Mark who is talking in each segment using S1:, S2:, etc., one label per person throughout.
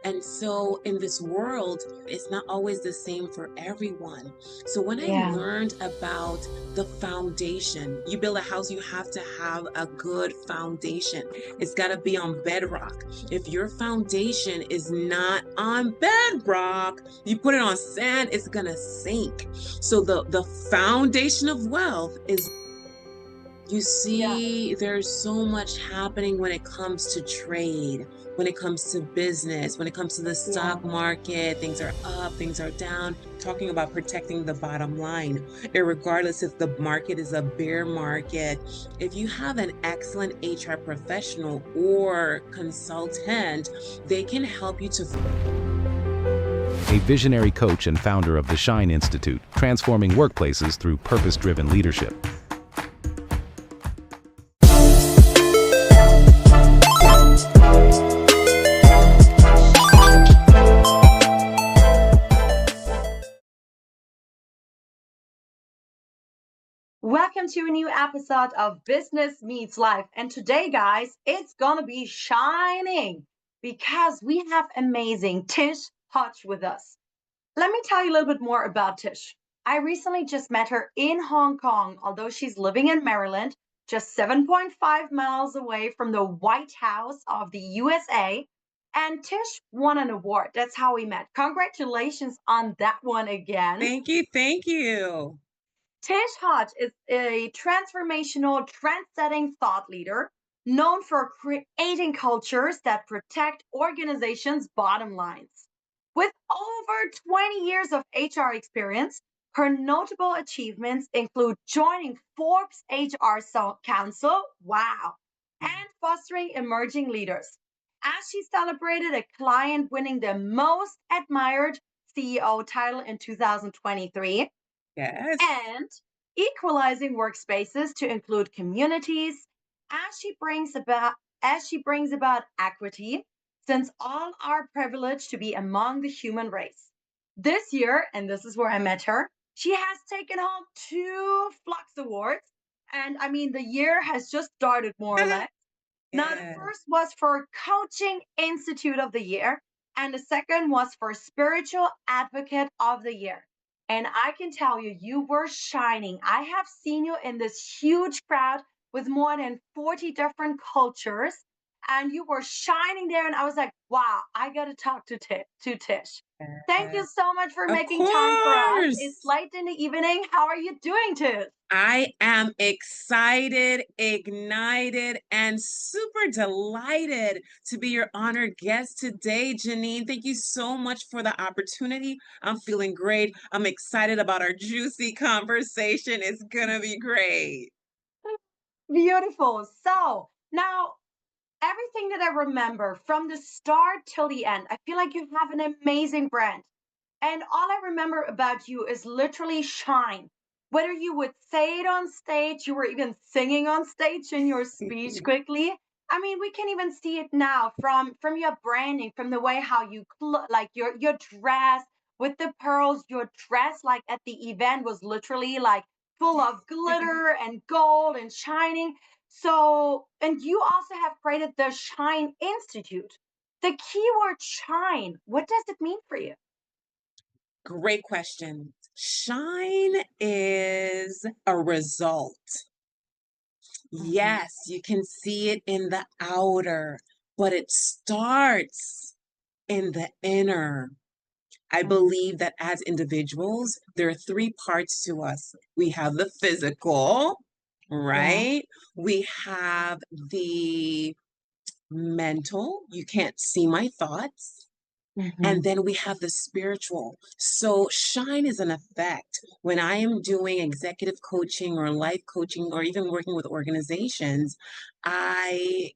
S1: And so in this world, it's not always the same for everyone. So when I
S2: Yeah.
S1: learned about the foundation, you build a house, you have to have a good foundation. It's got to be on bedrock. If your foundation is not on bedrock, you put it on sand, it's going to sink. So the foundation of wealth is, you
S2: Yeah.
S1: see, there's so much happening when it comes to trade, when it comes to business, when it comes to the
S2: Yeah.
S1: stock market. Things are up, things are down. Talking about protecting the bottom line, regardless if the market is a bear market. If you have an excellent HR professional or consultant, they can help you to.
S3: A visionary coach and founder of the Shine Institute, transforming workplaces through purpose-driven leadership.
S2: Welcome to a new episode of Business Meets Life. And today, guys, it's going to be shining because we have amazing Tish Hodge with us. Let me tell you a little bit more about Tish. I recently just met her in Hong Kong, although she's living in Maryland, just 7.5 miles away from the White House of the USA. And Tish won an award. That's how we met. Congratulations on that one again.
S1: Thank you, thank you.
S2: Tish Hodge is a transformational, trend-setting thought leader known for creating cultures that protect organizations' bottom lines. With over 20 years of HR experience, her notable achievements include joining Forbes HR Council, wow, and fostering emerging leaders. As she celebrated a client winning the most admired CEO title in 2023,
S1: Yes.
S2: and equalizing workspaces to include communities as she brings about equity, since all are privileged to be among the human race. This year, and this is where I met her, she has taken home 2 Flux Awards. And I mean, the year has just started more or less. Now, the
S1: Yeah.
S2: first was for Coaching Institute of the Year, and the second was for Spiritual Advocate of the Year. And I can tell you, you were shining. I have seen you in this huge crowd with more than 40 different cultures, and you were shining there. And I was like, wow, I got to talk to Tish. Thank you so much for
S1: Of
S2: making time for us. It's
S1: course.
S2: late in the evening. How are you doing, Tish?
S1: I am excited, ignited, and super delighted to be your honored guest today, Janine. Thank you so much for the opportunity. I'm feeling great. I'm excited about our juicy conversation. It's gonna be great.
S2: Beautiful. So now everything that I remember from the start till the end, I feel like you have an amazing brand. And all I remember about you is literally shine. Whether you would say it on stage, you were even singing on stage in your speech quickly. I mean, we can even see it now from your branding, from the way how you like your dress with the pearls. Your dress, like at the event, was literally like full of glitter and gold and shining. So, and you also have created the Shine Institute. The keyword shine, what does it mean for you?
S1: Great question. Shine is a result.
S2: Mhm.
S1: Yes, you can see it in the outer, but it starts in the inner. I
S2: Mhm.
S1: believe that as individuals, there are three parts to us. We have the physical,
S2: Yeah.
S1: right? We have the mental. You can't see my thoughts. And
S2: Mhm.
S1: then we have the spiritual. So shine is an effect. When I am doing executive coaching or life coaching or even working with organizations, I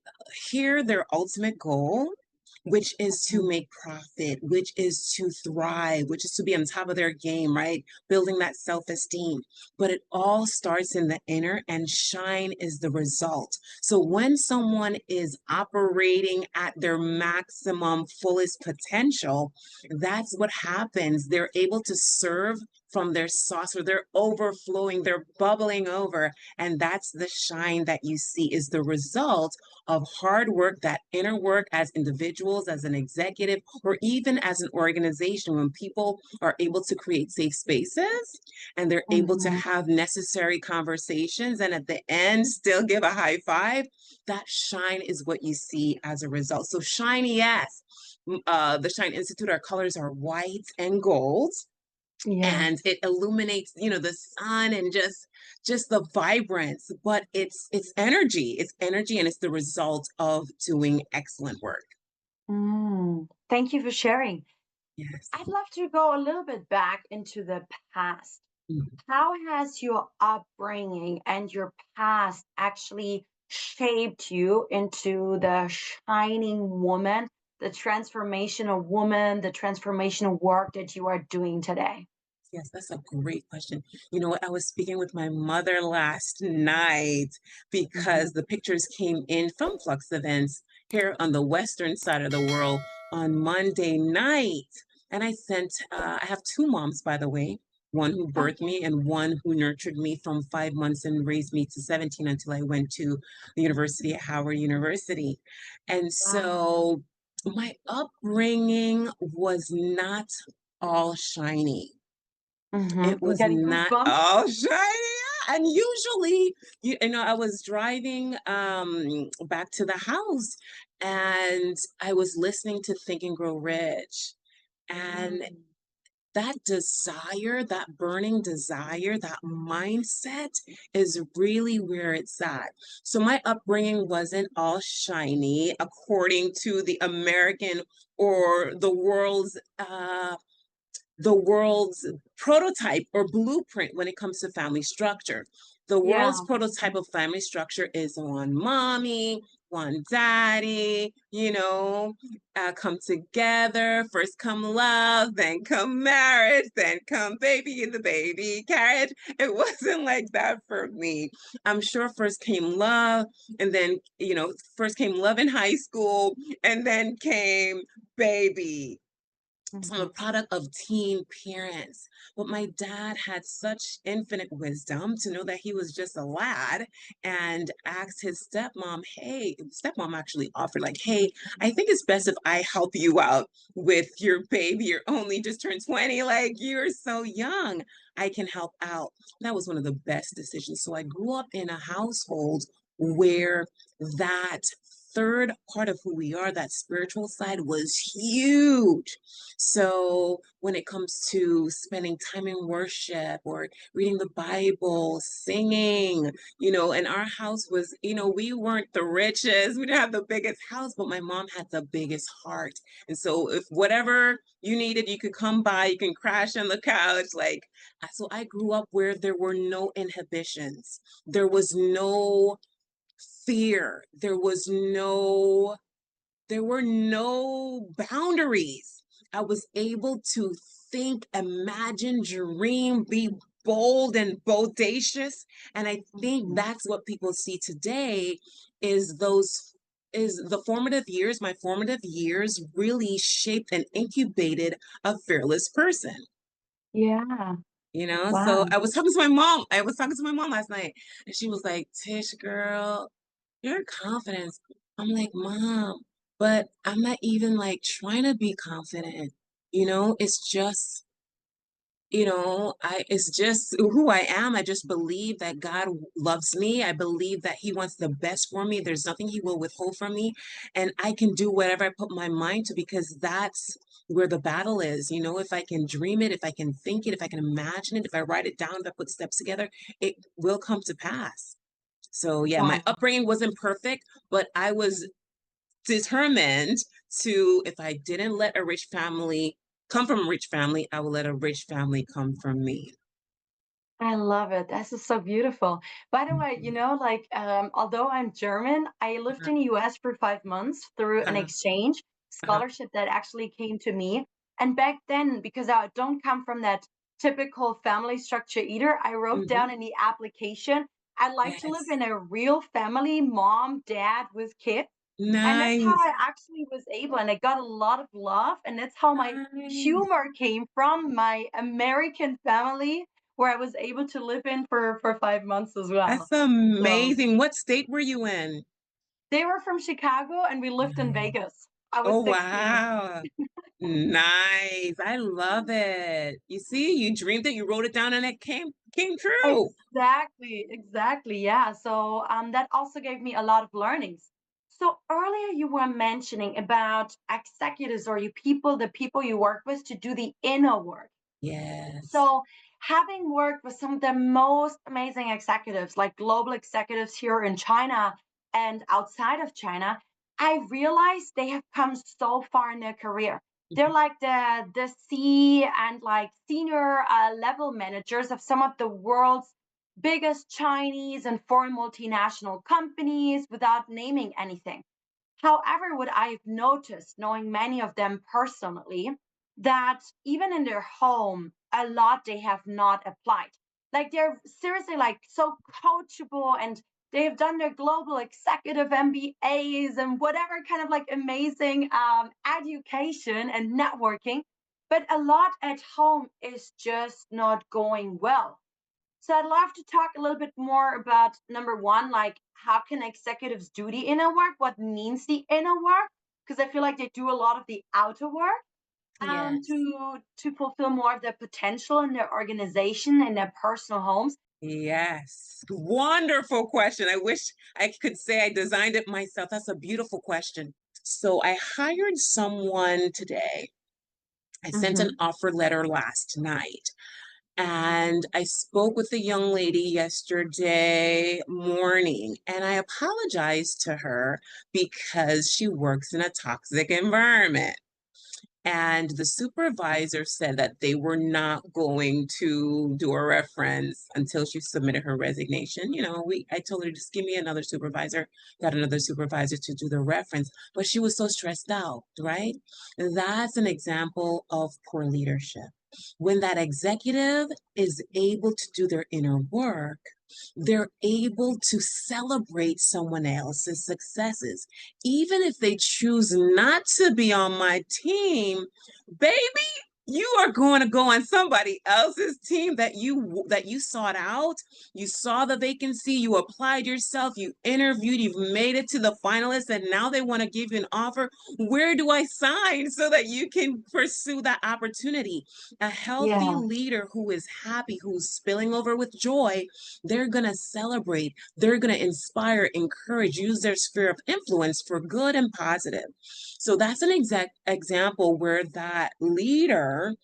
S1: hear their ultimate goal, which is to
S2: Mhm.
S1: make profit, which is to thrive, which is to be on top of their game, right? Building that self-esteem. But it all starts in the inner, and shine is the result. So when someone is operating at their maximum fullest potential, that's what happens. They're able to serve from their saucer. They're overflowing, they're bubbling over. And that's the shine that you see is the result of hard work, that inner work as individuals, as an executive, or even as an organization. When people are able to create safe spaces and they're able to
S2: Mhm.
S1: have necessary conversations and at the end still give a high five, that shine is what you see as a result. So shiny, yes. The Shine Institute, our colors are white and gold, and
S2: Yes.
S1: it illuminates, the sun and just the vibrance, but it's energy. It's energy and it's the result of doing excellent work.
S2: Thank you for sharing.
S1: Yes.
S2: I'd love to go a little bit back into the past.
S1: Mhm.
S2: How has your upbringing and your past actually shaped you into the shining woman, the transformational woman, the transformational work that you are doing today?
S1: Yes, that's a great question. You know what? I was speaking with my mother last night
S2: Mhm.
S1: because the pictures came in from Flux events here on the western side of the world on Monday night. And I have two moms, by the way, one who birthed
S2: Okay.
S1: me and one who nurtured me from 5 months and raised me to 17 until I went to the university at Howard University. And
S2: Wow.
S1: so my upbringing was not all shiny. It
S2: I'm
S1: was
S2: getting
S1: not
S2: goosebumps.
S1: all shiny, and usually, I was driving, back to the house, and I was listening to Think and Grow Rich, and
S2: Mm.
S1: that desire, that burning desire, that mindset is really where it's at. So my upbringing wasn't all shiny according to the American or the world's prototype or blueprint when it comes to family structure. The world's
S2: Yeah.
S1: prototype of family structure is one mommy, one daddy, come together. First come love, then come marriage, then come baby in the baby carriage. It wasn't like that for me. I'm sure first came love, and then, first came love in high school, and then came baby. So I'm a
S2: Mhm.
S1: product of teen parents. But my dad had such infinite wisdom to know that he was just a lad and asked his stepmom, hey, stepmom actually offered, like, hey, I think it's best if I help you out with your baby. You're only just turned 20, like, you're so young. I can help out. That was one of the best decisions. So I grew up in a household where that third part of who we are, that spiritual side, was huge. So when it comes to spending time in worship or reading the Bible, singing, and our house was, we weren't the richest, we didn't have the biggest house, but my mom had the biggest heart. And so if whatever you needed, you could come by, you can crash on the couch. So I grew up where there were no inhibitions. There was no fear. There were no boundaries. I was able to think, imagine, dream, be bold and bodacious. And I think
S2: Mhm.
S1: that's what people see today is those is the formative years. My formative years really shaped and incubated a fearless person.
S2: Yeah.
S1: So
S2: Wow.
S1: I was talking to my mom. I was talking to my mom last night, and she was like, Tish, girl, your confidence. I'm like, Mom, but I'm not even like trying to be confident. It's just, it's just who I am. I just believe that God loves me. I believe that He wants the best for me. There's nothing He will withhold from me. And I can do whatever I put my mind to because that's where the battle is. If I can dream it, if I can think it, if I can imagine it, if I write it down, if I put steps together, it will come to pass. So yeah, my
S2: Wow.
S1: upbringing wasn't perfect, but I was determined to, if I didn't let a rich family come from a rich family, I will let a rich family come from me.
S2: I love it. This is so beautiful. By the way,
S1: Mhm.
S2: like, although I'm German, I lived
S1: Uh-huh,
S2: in the US for 5 months through an
S1: uh-huh,
S2: exchange
S1: uh-huh.
S2: scholarship that actually came to me. And back then, because I don't come from that typical family structure either, I wrote
S1: Mhm.
S2: down in the application, I'd like to live
S1: Yes.
S2: in a real family, mom, dad with kids. And that's how
S1: Nice.
S2: I actually was able, and I got a lot of love. And that's how my
S1: Nice.
S2: humor came from my American family, where I was able to live in for 5 months as well.
S1: That's
S2: So
S1: amazing. What state were you in?
S2: they were from Chicago and we lived in
S1: Nice.
S2: Vegas. I was
S1: Oh,
S2: 16.
S1: wow. Nice. I love it. You see, you dreamed it, you wrote it down, and it came true.
S2: Exactly, exactly. Yeah. So that also gave me a lot of learnings. So earlier you were mentioning about executives or the people you work with to do the inner work.
S1: Yes.
S2: So, having worked with some of the most amazing executives, like global executives here in China and outside of China, I realized they have come so far in their career. They're like the C and like senior level managers of some of the world's biggest Chinese and foreign multinational companies without naming anything. However, what I've noticed, knowing many of them personally, that even in their home, a lot they have not applied. Like they're seriously like so coachable and they've done their global executive MBAs and whatever kind of like amazing education and networking. But a lot at home is just not going well. So I'd love to talk a little bit more about number one, like how can executives do the inner work? What means the inner work? Because I feel like they do a lot of the outer work
S1: Yes.
S2: to fulfill more of their potential in their organization and their personal homes.
S1: Yes. Wonderful question. I wish I could say I designed it myself. That's a beautiful question. So I hired someone today. I sent an
S2: Mm-hmm.
S1: offer letter last night. And I spoke with the young lady yesterday morning, and I apologized to her because she works in a toxic environment. And the supervisor said that they were not going to do a reference until she submitted her resignation. I told her, just give me another supervisor, got another supervisor to do the reference. But she was so stressed out, right? That's an example of poor leadership. When that executive is able to do their inner work, they're able to celebrate someone else's successes. Even if they choose not to be on my team, baby, you are going to go on somebody else's team that you sought out. You saw the vacancy, you applied yourself, you interviewed, you've made it to the finalists, and now they want to give you an offer. Where do I sign so that you can pursue that opportunity? A healthy
S2: Yeah,
S1: leader who is happy, who's spilling over with joy, they're going to celebrate, they're going to inspire, encourage, use their sphere of influence for good and positive. So that's an exact example where that leader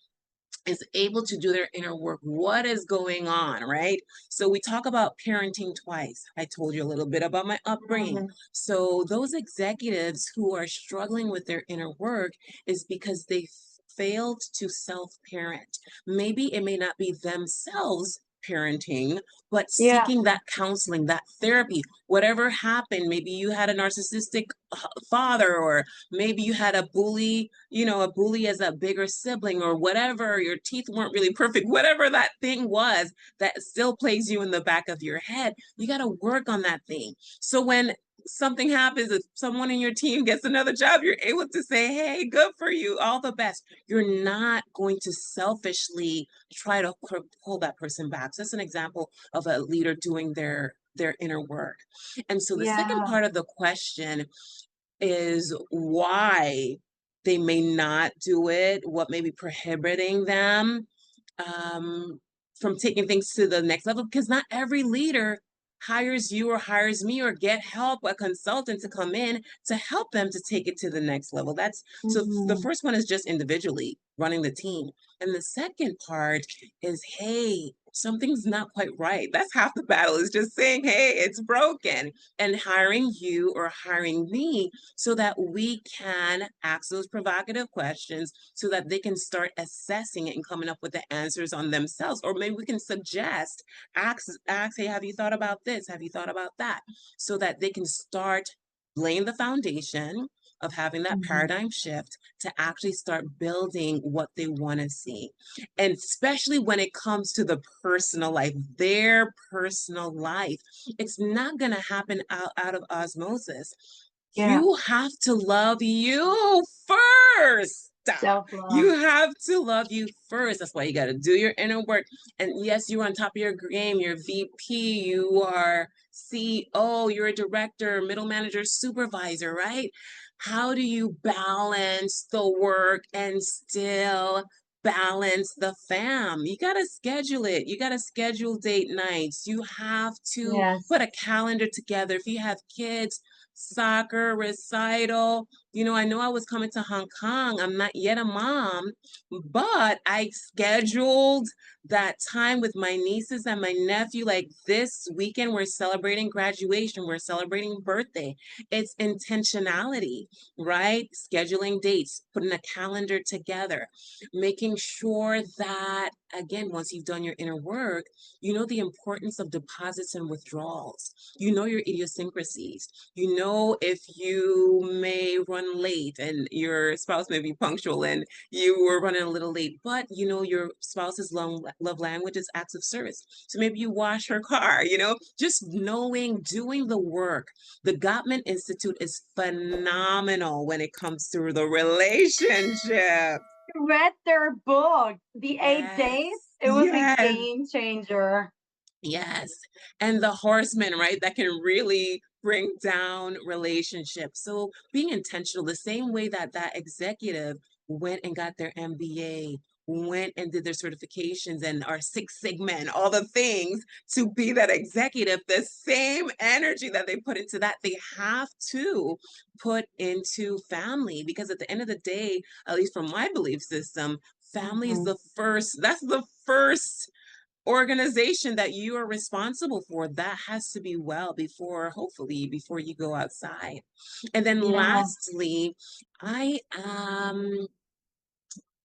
S1: is able to do their inner work. What is going on, right? So we talk about parenting twice. I told you a little bit about my upbringing.
S2: mhm,
S1: So those executives who are struggling with their inner work is because they failed to self-parent. Maybe it may not be themselves parenting, but
S2: yeah,
S1: seeking that counseling, that therapy, whatever happened. Maybe you had a narcissistic father, or maybe you had a bully as a bigger sibling, or whatever, your teeth weren't really perfect, whatever that thing was that still plays you in the back of your head. You got to work on that thing. So when something happens, if someone in your team gets another job, you're able to say, hey, good for you, all the best. You're not going to selfishly try to pull that person back. So that's an example of a leader doing their inner work. And so the second
S2: yeah,
S1: part of the question is why they may not do it, what may be prohibiting them um, from taking things to the next level, because not every leader hires you or hires me or get help, a consultant to come in to help them to take it to the next level. That's so the
S2: mhm,
S1: first one is just individually running the team. And the second part is, hey, something's not quite right. That's half the battle, is just saying, hey, it's broken, and hiring you or hiring me so that we can ask those provocative questions so that they can start assessing it and coming up with the answers on themselves. Or maybe we can suggest, ask, hey, have you thought about this? Have you thought about that? So that they can start laying the foundation of having that
S2: mhm.
S1: paradigm shift to actually start building what they want to see. And especially when it comes to the personal life, their personal life, it's not going to happen out of osmosis. You have to love you first.
S2: Self-love.
S1: You have to love you first. That's why you got to do your inner work. And yes, you're on top of your game. You're VP, you are CEO, you're a director, middle manager, supervisor, right? How do you balance the work and still balance the fam? You got to schedule it. You got to schedule date nights. You have to
S2: Yes.
S1: put a calendar together. If you have kids, soccer, recital. I know I was coming to Hong Kong. I'm not yet a mom, but I scheduled that time with my nieces and my nephew. Like this weekend, we're celebrating graduation, we're celebrating birthday. It's intentionality, right? Scheduling dates, putting a calendar together, making sure that, again, once you've done your inner work, you know the importance of deposits and withdrawals. You know your idiosyncrasies. You know if you may run late and your spouse may be punctual and you were running a little late, but you know your spouse's love language is acts of service. So maybe you wash her car, just knowing, doing the work. The Gottman Institute is phenomenal when it comes to the relationship.
S2: Read their book, The 8 Days.
S1: Yes,
S2: It was a
S1: yes.
S2: game changer.
S1: Yes. And the horsemen, right? That can really bring down relationships. So being intentional, the same way that that executive went and got their MBA, went and did their certifications and are Six Sigma and all the things to be that executive, the same energy that they put into that, they have to put into family. Because at the end of the day, at least from my belief system, family is that's the first organization that you are responsible for. That has to be well hopefully before you go outside. And then
S2: Yeah.
S1: lastly, I am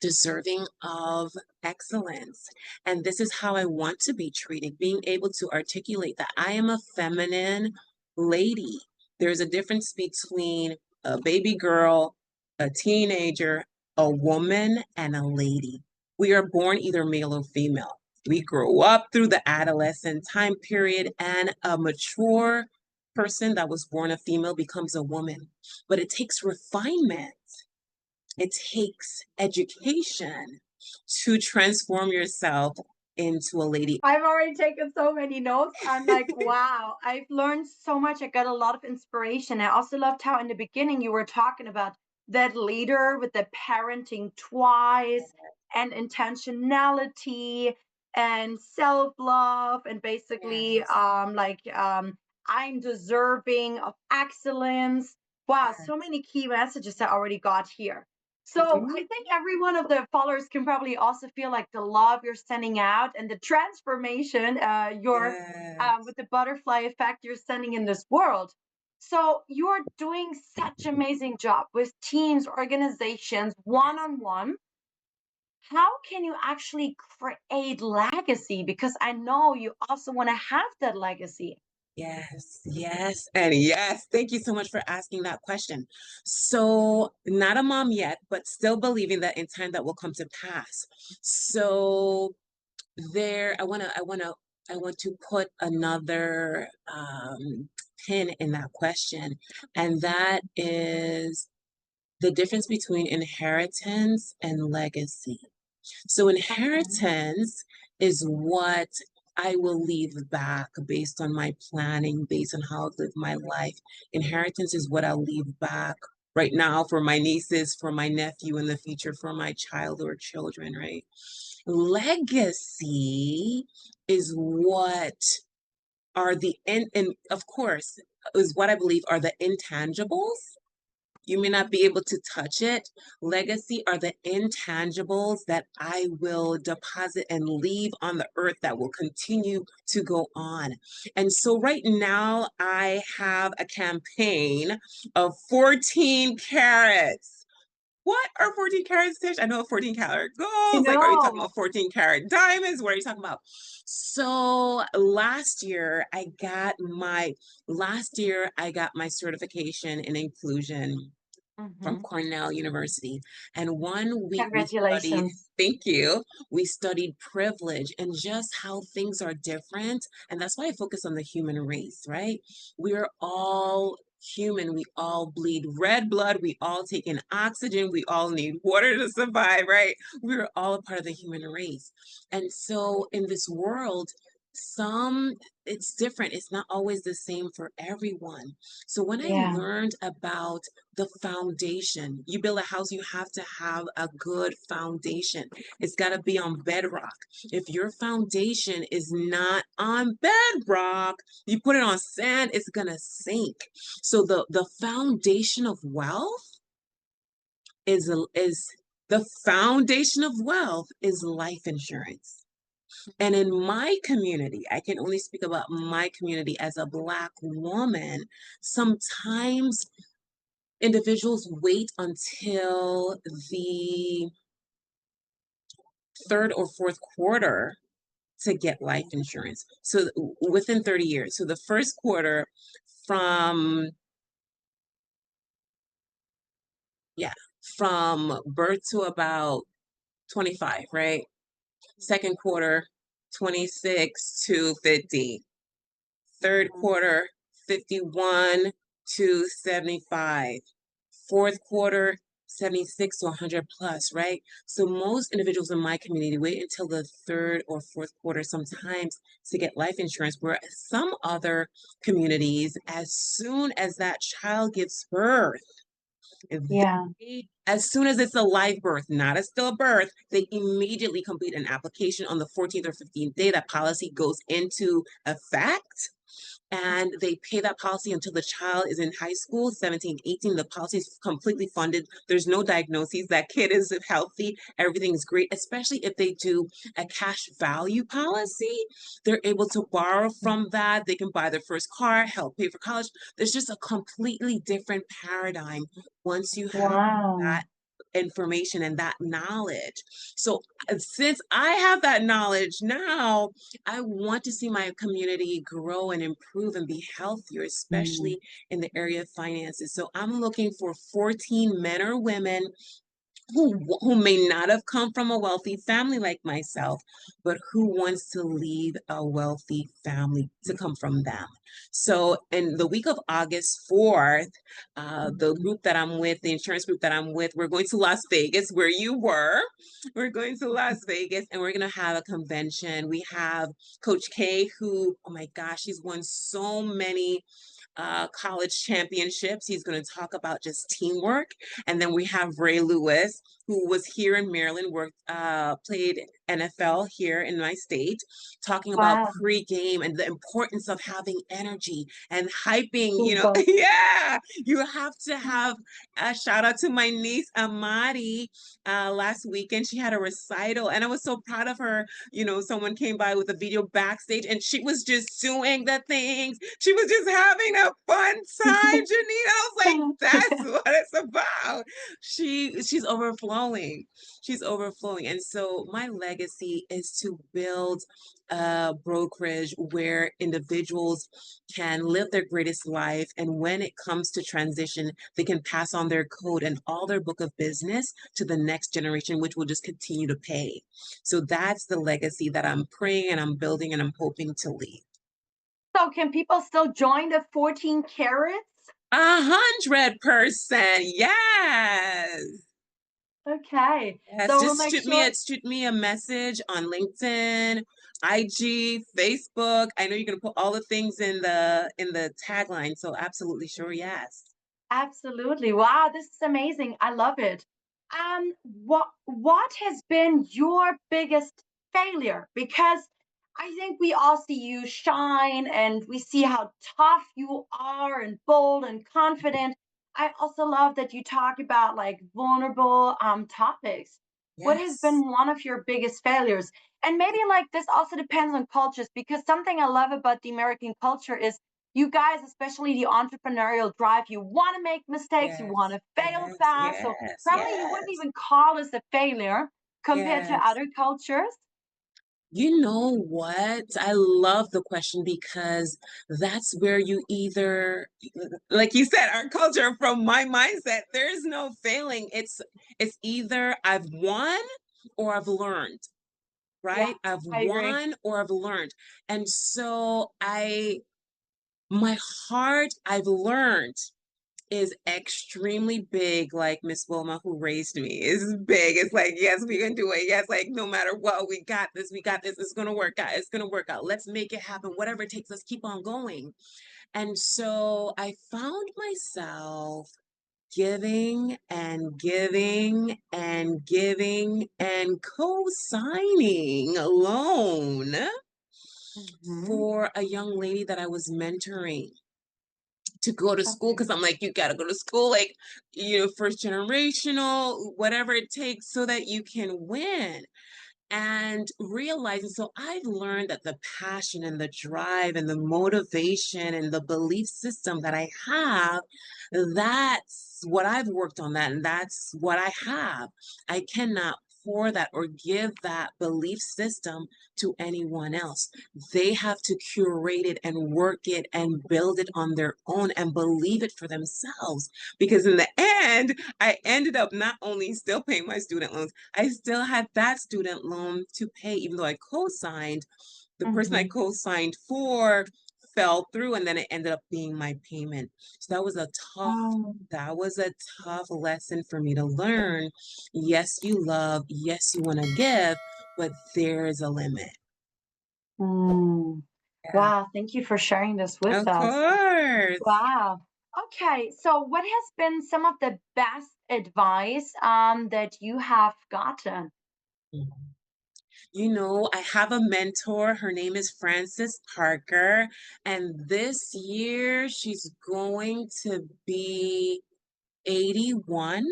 S1: deserving of excellence. And this is how I want to be treated, being able to articulate that I am a feminine lady. There's a difference between a baby girl, a teenager, a woman, and a lady. We are born either male or female. We grow up through the adolescent time period, and a mature person that was born a female becomes a woman. But it takes refinement, it takes education to transform yourself into a lady.
S2: I've already taken so many notes. I'm like, wow, I've learned so much. I got a lot of inspiration. I also loved how in the beginning you were talking about that leader with the parenting twice and intentionality and self-love and basically
S1: Yes,
S2: I'm deserving of excellence. Wow, so
S1: yes.
S2: many key messages I already got here. So I
S1: Mhm.
S2: think every one of the followers can probably also feel like the love you're sending out and the transformation you're
S1: Yes.
S2: with the butterfly effect you're sending in this world. So you're doing such amazing job with teams, organizations, one on one. How can you actually create legacy? Because I know you also want to have that legacy.
S1: Yes, yes, and yes. Thank you so much for asking that question. So, not a mom yet, but still believing that in time that will come to pass. So, I want to put another pin in that question, and that is the difference between inheritance and legacy. So
S2: Mhm.
S1: inheritance is what I will leave back based on my planning, based on how I live my life. Inheritance is what I'll leave back right now for my nieces, for my nephew, in the future for my child or children, right? Legacy is what are and of course, is what I believe are the intangibles. You may not be able to touch it. Legacy are the intangibles that I will deposit and leave on the earth that will continue to go on. And so right now I have a campaign of 14 carats. What are 14 carats, Tish? I know 14 karat
S2: I
S1: golds. Like, are you talking
S2: know.
S1: about 14 carat diamonds? What are you talking about? So last year I got my certification in inclusion from
S2: Mhm.
S1: Cornell University. And 1 week we studied,
S2: Congratulations.
S1: thank you, we studied privilege and just how things are different. And that's why I focus on the human race, right? We're all human. We all bleed red blood. We all take in oxygen. We all need water to survive, right? We're all a part of the human race. And so in this world, some it's different. It's not always the same for everyone. So when I
S2: Yeah.
S1: learned about the foundation, you build a house, you have to have a good foundation. It's got to be on bedrock. If your foundation is not on bedrock, you put it on sand, it's gonna sink. So the foundation of wealth is the foundation of wealth is life insurance. And in my community, I can only speak about my community as a Black woman. Sometimes individuals wait until the third or fourth quarter to get life insurance. So within 30 years. So the first quarter from, yeah, from birth to about 25, right? Second quarter, 26 to 50. Third quarter, 51 to 75. Fourth quarter, 76 to 100 plus, right? So most individuals in my community wait until the third or fourth quarter sometimes to get life insurance, where some other communities, as soon as that child gives birth,
S2: Yeah.
S1: as soon as it's a live birth, not a stillbirth, they immediately complete an application on the 14th or 15th day that policy goes into effect. And they pay that policy until the child is in high school, 17, 18. The policy is completely funded. There's no diagnoses. That kid is healthy. Everything is great, especially if they do a cash value policy. They're able to borrow from that. They can buy their first car, help pay for college. There's just a completely different paradigm once you have
S2: Wow.
S1: that information and that knowledge. So since I have that knowledge now, I want to see my community grow and improve and be healthier,
S2: Mm.
S1: especially in the area of finances. So I'm looking for 14 men or women who may not have come from a wealthy family like myself, but who wants to leave a wealthy family to come from them. So in the week of August 4th, the group that I'm with, the insurance group that I'm with, we're going to Las Vegas, where you were. We're going to Las Vegas and we're going to have a convention. We have Coach K, who, oh my gosh, he's won so many college championships. He's going to talk about just teamwork. And then we have Ray Lewis, who was here in Maryland, worked, played NFL here in my state, talking about
S2: Wow.
S1: pre-game and the importance of having energy and hyping,
S2: Super.
S1: yeah, you have to have a shout out to my niece, Amari. Last weekend, she had a recital and I was so proud of her. Someone came by with a video backstage and she was just doing the things. She was just having a fun time, Janine. I was like, that's what it's about. She's overflowing. She's overflowing. And so my legacy is to build a brokerage where individuals can live their greatest life. And when it comes to transition, they can pass on their code and all their book of business to the next generation, which will just continue to pay. So that's the legacy that I'm praying and I'm building and I'm hoping to leave.
S2: So can people still join the 14 carats?
S1: 100%. Yes.
S2: Okay.
S1: Yes.
S2: So we'll
S1: Just
S2: make sure.
S1: shoot me a message on LinkedIn, IG, Facebook. I know you're gonna put all the things in the tagline. So absolutely sure, yes.
S2: Absolutely. Wow, this is amazing. I love it. What has been your biggest failure? Because I think we all see you shine and we see how tough you are and bold and confident. I also love that you talk about like vulnerable topics. What has
S1: Yes.
S2: been one of your biggest failures? And maybe like this also depends on cultures because something I love about the American culture is you guys, especially the entrepreneurial drive, you want to make mistakes, you want
S1: Yes.
S2: to fail
S1: Yes.
S2: fast. So
S1: Yes.
S2: probably you wouldn't
S1: Yes.
S2: even call this a failure compared to
S1: Yes.
S2: other cultures.
S1: You know what? I love the question because that's where you either, like you said, our culture, from my mindset, there's no failing. It's either I've won or I've learned,
S2: Yeah,
S1: right? I've
S2: I agree.
S1: won or I've learned. And so My heart, I've learned, is extremely big, like Miss Wilma, who raised me, is big. It's like, yes, we can do it. Yes, like no matter what, we got this, we got this. It's gonna work out. It's gonna work out. Let's make it happen. Whatever it takes, let's keep on going. And so I found myself giving and giving and giving and co-signing a loan
S2: Mm-hmm.
S1: for a young lady that I was mentoring to go to school,
S2: Okay.
S1: because I'm like, you got to go to school, like, first generational, whatever it takes so that you can win. And realizing, so I've learned that the passion and the drive and the motivation and the belief system that I have, that's what I've worked on, that, and that's what I have. I cannot pour that or give that belief system to anyone else. They have to curate it and work it and build it on their own and believe it for themselves. Because in the end, I ended up not only still paying my student loans, I still had that student loan to pay, even though I co-signed. The person I
S2: Mm-hmm.
S1: co-signed for fell through, and then it ended up being my payment. So
S2: Oh.
S1: that was a tough lesson for me to learn. Yes, you love, yes, you want to give, but there is a limit.
S2: Mm.
S1: Yeah,
S2: Wow, thank you for sharing this with
S1: of
S2: us.
S1: course.
S2: Wow. Okay, so what has been some of the best advice that you have gotten?
S1: I have a mentor. Her name is Frances Parker. And this year she's going to be 81.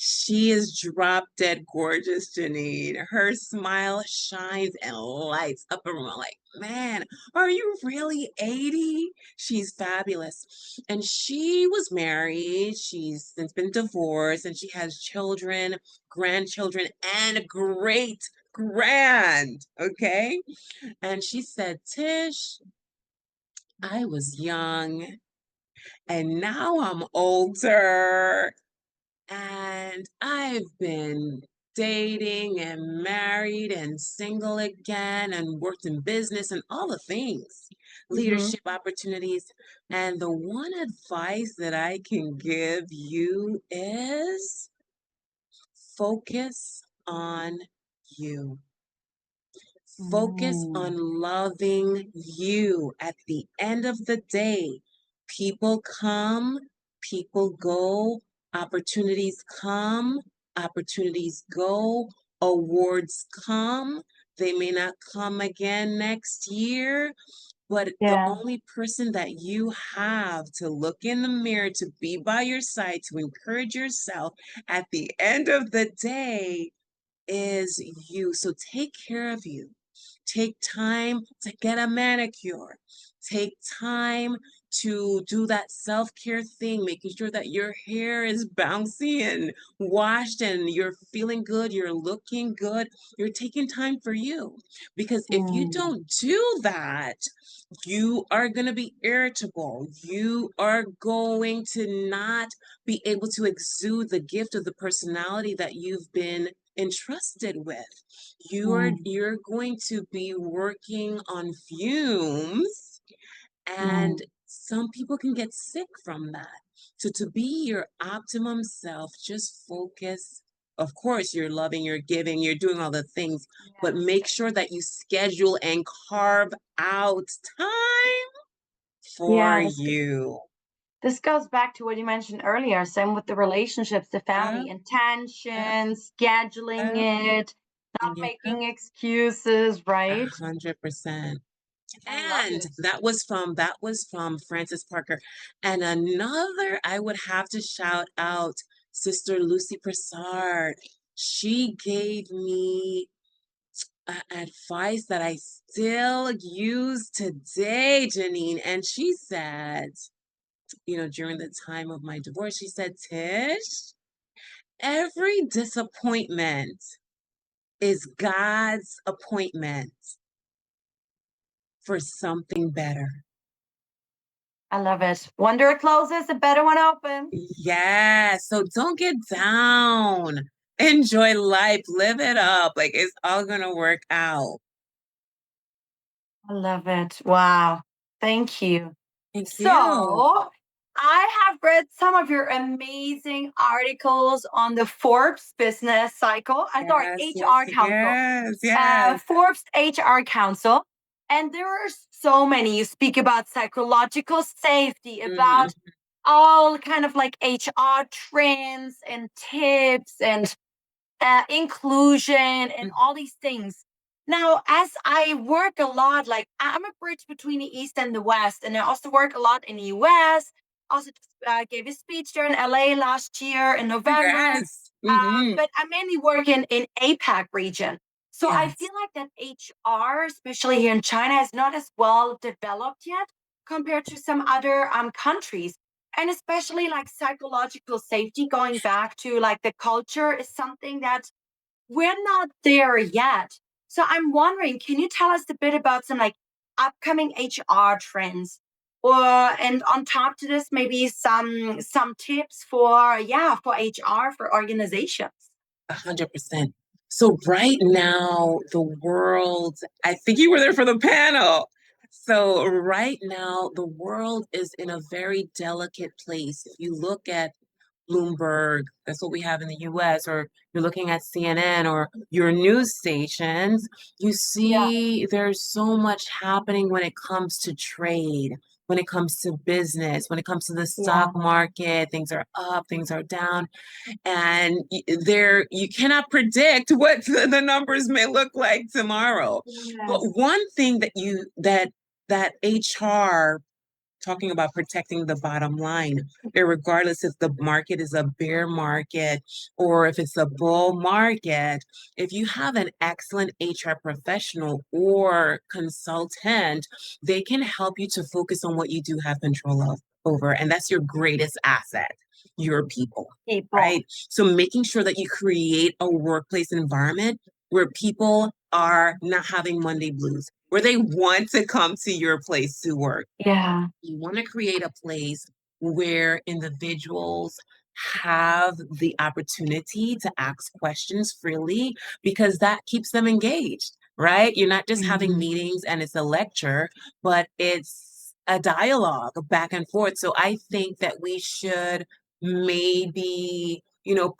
S1: She is drop dead gorgeous, Janine. Her smile shines and lights up a room. Like, man, are you really 80? She's fabulous. And she was married. She's since been divorced, and she has children, grandchildren, and great grand. Okay. And she said, Tish, I was young and now I'm older. And I've been dating and married and single again and worked in business and all the things,
S2: Mm-hmm.
S1: leadership opportunities. And the one advice that I can give you is focus on you. Focus on
S2: Mm.
S1: loving you. At the end of the day, people come, people go, opportunities come, opportunities go, awards come. They may not come again next year, but the
S2: Yeah.
S1: only person that you have to look in the mirror, to be by your side, to encourage yourself at the end of the day is you. So take care of you. Take time to get a manicure. Take time to do that self-care thing, making sure that your hair is bouncy and washed and you're feeling good, you're looking good. You're taking time for you. Because if you
S2: Mm.
S1: don't do that, you are going to be irritable. You are going to not be able to exude the gift of the personality that you've been entrusted with.
S2: Mm.
S1: You're going to be working on fumes, and
S2: Mm.
S1: some people can get sick from that. So to be your optimum self, just focus. Of course, you're loving, you're giving, you're doing all the things, but
S2: Yes.
S1: make sure that you schedule and carve out time for
S2: Yeah,
S1: you.
S2: this goes back to what you mentioned earlier. Same with the relationships, the family,
S1: Yep, yep,
S2: intention, scheduling
S1: yep,
S2: it, not
S1: yep.
S2: making excuses, right?
S1: 100%.
S2: I love
S1: And
S2: it.
S1: that was from Frances Parker. And another I would have to shout out Sister Lucy Prasad. She gave me advice that I still use today, Janine. And she said, during the time of my divorce, she said, Tish, every disappointment is God's appointment for something better.
S2: I love it. One door closes, a better one opens.
S1: Yeah, so don't get down. Enjoy life, live it up. Like it's all gonna work out.
S2: I love it. Wow. Thank you.
S1: Thank you.
S2: So, I have read some of your amazing articles on the Forbes Business Cycle, sorry,
S1: Yes, yes,
S2: HR Council,
S1: yes, yes.
S2: Forbes HR Council. And there are so many. You speak about psychological safety,
S1: Mhm.
S2: about all kind of like HR trends and tips and inclusion and all these things. Now, as I work a lot, like I'm a bridge between the East and the West, and I also work a lot in the US. Also, just, gave a speech there in LA last year in November.
S1: Yes. Hmm.
S2: But I mainly work in APAC region. So I
S1: Yes.
S2: feel like that HR, especially here in China, is not as well developed yet compared to some other countries. And especially like psychological safety, going back to like the culture is something that we're not there yet. So I'm wondering, can you tell us a bit about some like upcoming HR trends? Or and on top to this, maybe some tips for for HR for organizations.
S1: 100%. So right now, the world, I think you were there for the panel. So right now, the world is in a very delicate place. If you look at Bloomberg, that's what we have in the US, or you're looking at CNN or your news stations, you
S2: Yeah.
S1: see there's so much happening when it comes to trade, when it comes to business, when it comes to the stock
S2: Yeah.
S1: market, things are up, things are down, and there you cannot predict what the numbers may look like tomorrow. But
S2: Yes.
S1: one thing that HR, talking about protecting the bottom line, regardless if the market is a bear market or if it's a bull market, if you have an excellent HR professional or consultant, they can help you to focus on what you do have control of over, and that's your greatest asset, your people,
S2: People.
S1: right? So making sure that you create a workplace environment where people are not having Monday blues, where they want to come to your place to work.
S2: Yeah.
S1: You want to create a place where individuals have the opportunity to ask questions freely because that keeps them engaged, right? You're not just having
S2: Mhm.
S1: meetings and it's a lecture, but it's a dialogue back and forth. So I think that we should maybe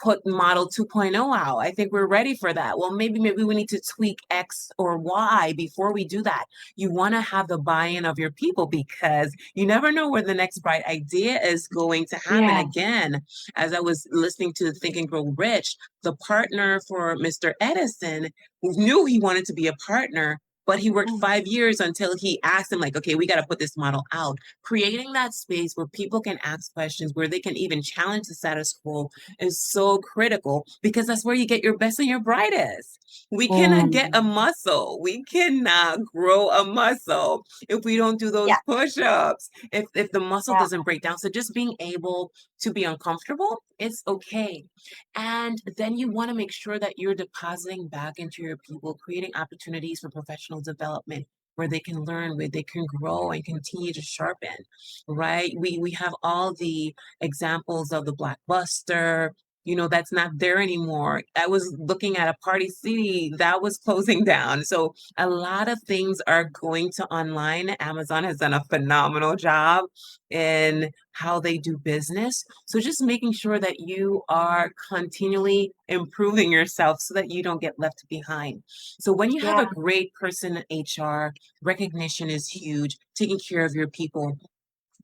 S1: put model 2.0 out. I think we're ready for that. Well, maybe we need to tweak X or Y before we do that. You want to have the buy-in of your people because you never know where the next bright idea is going to happen.
S2: Yeah.
S1: Again, as I was listening to Think and Grow Rich, the partner for Mr. Edison knew he wanted to be a partner, but he worked
S2: Mm.
S1: 5 years until he asked him, like, okay, we got to put this model out. Creating that space where people can ask questions, where they can even challenge the status quo is so critical because that's where you get your best and your brightest. We cannot get a
S2: Mm.
S1: muscle. We cannot grow a muscle if we don't do those
S2: Yeah.
S1: push-ups, if the muscle
S2: Yeah.
S1: doesn't break down. So just being able to be uncomfortable, it's okay. And then you want to make sure that you're depositing back into your people, creating opportunities for professional development where they can learn, where they can grow and continue to sharpen, right? We have all the examples of the Blockbuster, that's not there anymore. I was looking at a Party City that was closing down. So a lot of things are going to online. Amazon has done a phenomenal job in how they do business. So just making sure that you are continually improving yourself so that you don't get left behind. So when you have a
S2: Yeah.
S1: great person in HR, recognition is huge, taking care of your people.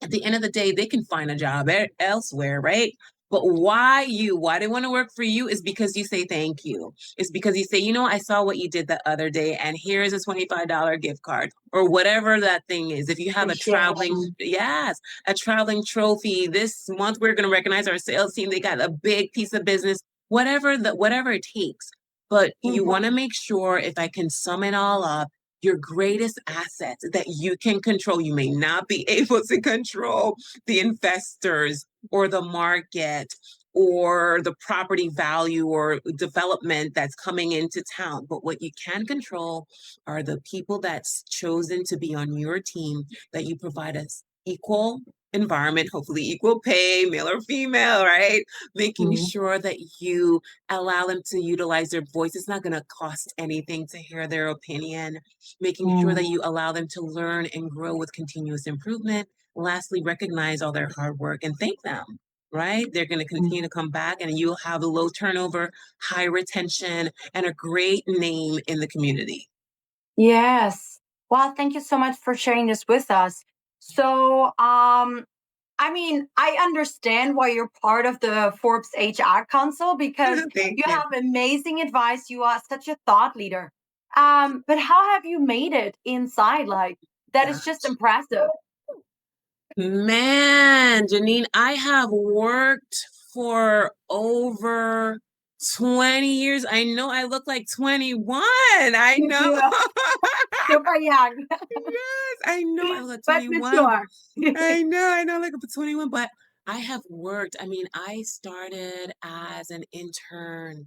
S1: At the end of the day, they can find a job elsewhere, right? But why they want to work for you is because you say thank you. It's because you say, I saw what you did the other day, and here's a $25 gift card or whatever that thing is. If you have
S2: Appreciation.
S1: yes, a traveling trophy, this month we're going to recognize our sales team. They got a big piece of business, whatever it takes. But you want to
S2: Mhm.
S1: make sure, if I can sum it all up, your greatest assets that you can control. You may not be able to control the investors or the market or the property value or development that's coming into town. But what you can control are the people that's chosen to be on your team that you provide us equal environment, hopefully equal pay, male or female, right? Making
S2: Mhm.
S1: sure that you allow them to utilize their voice. It's not going to cost anything to hear their opinion. Making sure that
S2: Mhm.
S1: you allow them to learn and grow with continuous improvement. Lastly, recognize all their hard work and thank them, right? They're going to continue to come back and you'll have a low turnover, high retention, and a great name in the community.
S2: Yes. Well, thank you so much for sharing this with us. So, I mean, I understand why you're part of the Forbes HR Council because
S1: Thank
S2: you
S1: you.
S2: have amazing advice. You are such a thought leader. But how have you made it inside? Like, that is just
S1: Gosh.
S2: impressive.
S1: Man, Janine, I have worked for over 20 years. I know I look like 21. I
S2: You
S1: know.
S2: do super young,
S1: Yes, I know I look like
S2: but
S1: 21.
S2: mature.
S1: I know I look like 21, but I have worked. I mean, I started as an intern,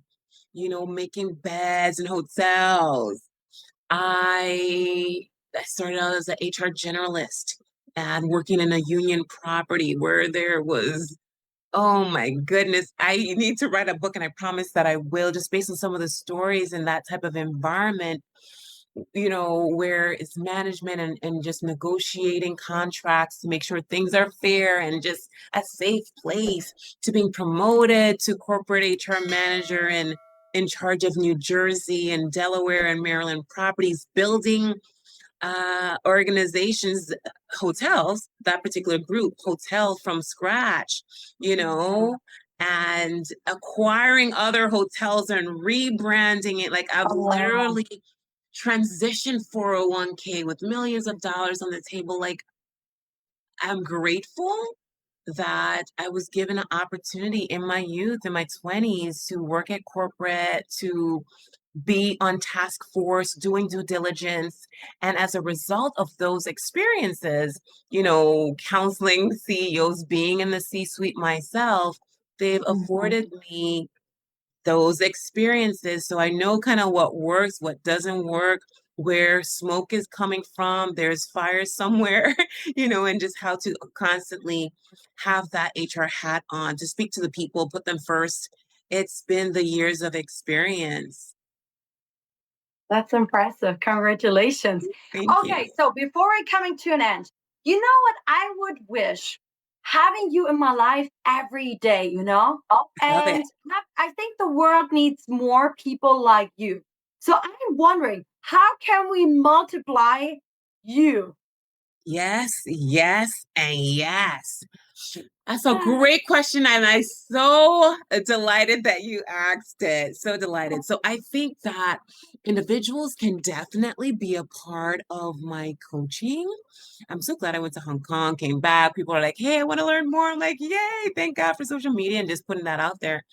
S1: making beds in hotels. I I started out as an HR generalist and working in a union property where there was, oh my goodness, I need to write a book and I promise that I will, just based on some of the stories in that type of environment, where it's management and just negotiating contracts to make sure things are fair and just a safe place, to being promoted to corporate HR manager and in charge of New Jersey and Delaware and Maryland properties, building organizations, hotels, that particular group, hotel from scratch, and acquiring other hotels and rebranding it. Like I've
S2: Oh, wow.
S1: literally transitioned 401k with millions of dollars on the table. Like I'm grateful that I was given an opportunity in my youth, in my 20s, to work at corporate, to be on task force, doing due diligence. And as a result of those experiences, counseling CEOs, being in the C suite myself, they've
S2: Mhm.
S1: afforded me those experiences. So I know kind of what works, what doesn't work, where smoke is coming from, there's fire somewhere, and just how to constantly have that HR hat on to speak to the people, put them first. It's been the years of experience.
S2: That's impressive. Congratulations.
S1: Thank you.
S2: Okay, so before we're coming to an end, you know what I would wish? Having you in my life every day, you know?
S1: Love it.
S2: And I think the world needs more people like you. So I'm wondering, how can we multiply you?
S1: Yes, yes, and yes. That's a great question, and I'm so delighted that you asked it. So delighted. So I think that individuals can definitely be a part of my coaching. I'm so glad I went to Hong Kong, came back. People are like, "Hey, I want to learn more." I'm like, "Yay! Thank God for social media and just putting that out there."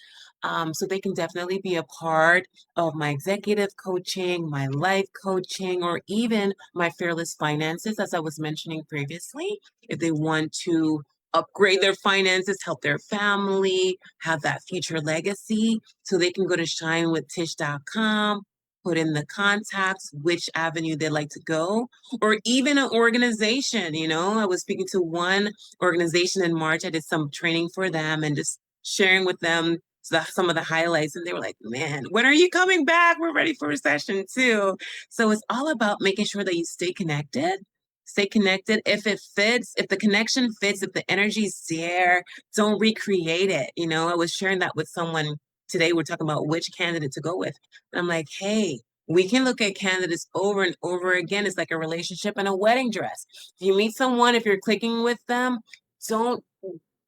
S1: So they can definitely be a part of my executive coaching, my life coaching, or even my fearless finances, as I was mentioning previously. If they want to upgrade their finances, help their family, have that future legacy, so they can go to shinewithtish.com, put in the contacts, which avenue they'd like to go, or even an organization. I was speaking to one organization in March. I did some training for them and just sharing with them some of the highlights, and they were like, "Man, when are you coming back? We're ready for a session too." So it's all about making sure that you stay connected. Stay connected. If it fits, if the connection fits, if the energy's there, don't recreate it. I was sharing that with someone today. We're talking about which candidate to go with. And I'm like, hey, we can look at candidates over and over again. It's like a relationship and a wedding dress. If you meet someone, if you're clicking with them, don't,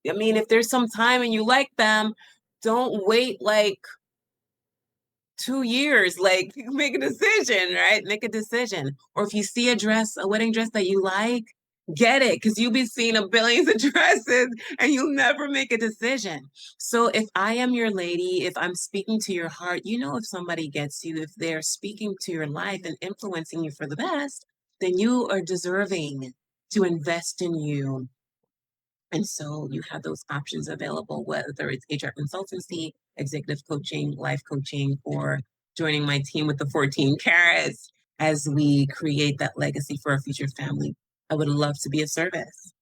S1: I mean, if there's some time and you like them, don't wait like 2 years, like make a decision, right? Make a decision. Or if you see a wedding dress that you like, get it, because you'll be seeing a billions of dresses and you'll never make a decision. So if I am your lady, if I'm speaking to your heart, if somebody gets you, if they're speaking to your life and influencing you for the best, then you are deserving to invest in you. And so you have those options available, whether it's HR consultancy, executive coaching, life coaching, or joining my team with the 14 carats as we create that legacy for our future family. I would love to be of service.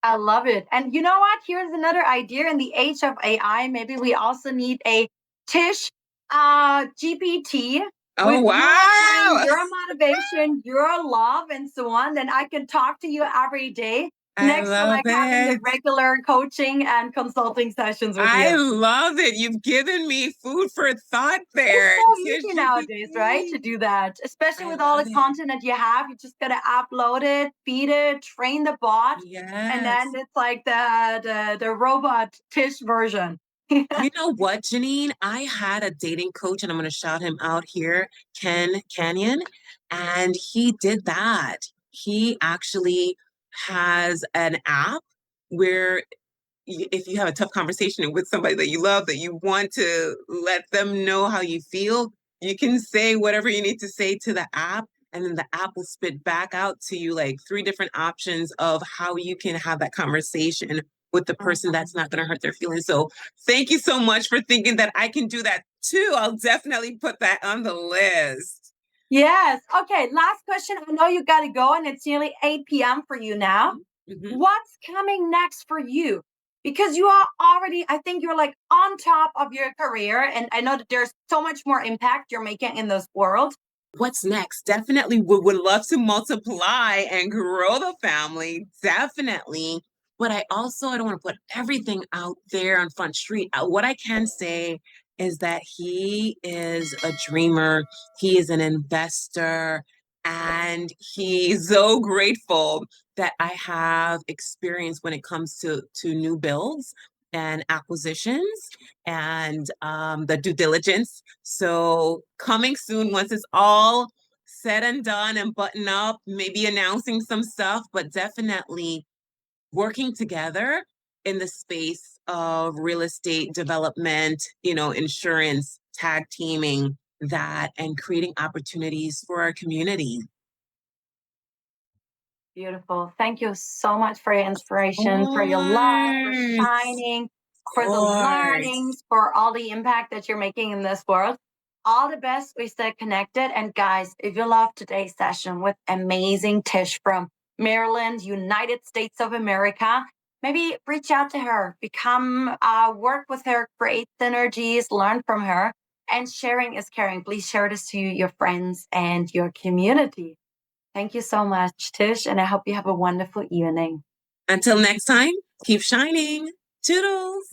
S2: I love it. And you know what? Here's another idea. In the age of AI, maybe we also need a Tish GPT
S1: Oh,
S2: with your brain,
S1: wow.
S2: your motivation, your love, and so on. Then I can talk to you every day
S1: I
S2: next to
S1: love
S2: like having the
S1: it.
S2: regular coaching and consulting sessions with
S1: I
S2: you.
S1: love it. You've given me food for thought
S2: It's
S1: there.
S2: so
S1: Tish
S2: easy nowadays, right? To
S1: GPT.
S2: do that, especially
S1: I
S2: with all
S1: love
S2: the
S1: it.
S2: content that you have. You just gotta upload it, feed it, train the bot, and then
S1: Yes.
S2: it's like the robot Tish version.
S1: You know what, Janine? I had a dating coach, and I'm going to shout him out here, Ken Canyon, and he did that. He actually has an app where if you have a tough conversation with somebody that you love, that you want to let them know how you feel, you can say whatever you need to say to the app, and then the app will spit back out to you like three different options of how you can have that conversation with the person that's not going to hurt their feelings. So thank you so much for thinking that I can do that too. I'll definitely put that on the list.
S2: Yes. Okay. Last question. I know you got to go, and it's nearly 8 p.m. for you now.
S1: Mhm.
S2: What's coming next for you? Because you are already, I think you're like on top of your career, and I know that there's so much more impact you're making in this world.
S1: What's next? Definitely would love to multiply and grow the family. Definitely. But I don't want to put everything out there on Front Street. What I can say is that he is a dreamer, he is an investor, and he's so grateful that I have experience when it comes to new builds and acquisitions and the due diligence. So coming soon, once it's all said and done and button up, maybe announcing some stuff, but definitely working together in the space of real estate development, insurance, tag teaming that, and creating opportunities for our community.
S2: Beautiful. Thank you so much for your inspiration, for your love, for
S1: Course,
S2: shining, for the
S1: course.
S2: learnings, for all the impact that you're making in this world. All the best. We stay connected. And guys, if you love today's session with amazing Tish from Maryland, United States of America, maybe reach out to her, work with her, create synergies, learn from her. And sharing is caring. Please share this to your friends and your community. Thank you so much, Tish, and I hope you have a wonderful evening.
S1: Until next time, keep shining. Toodles.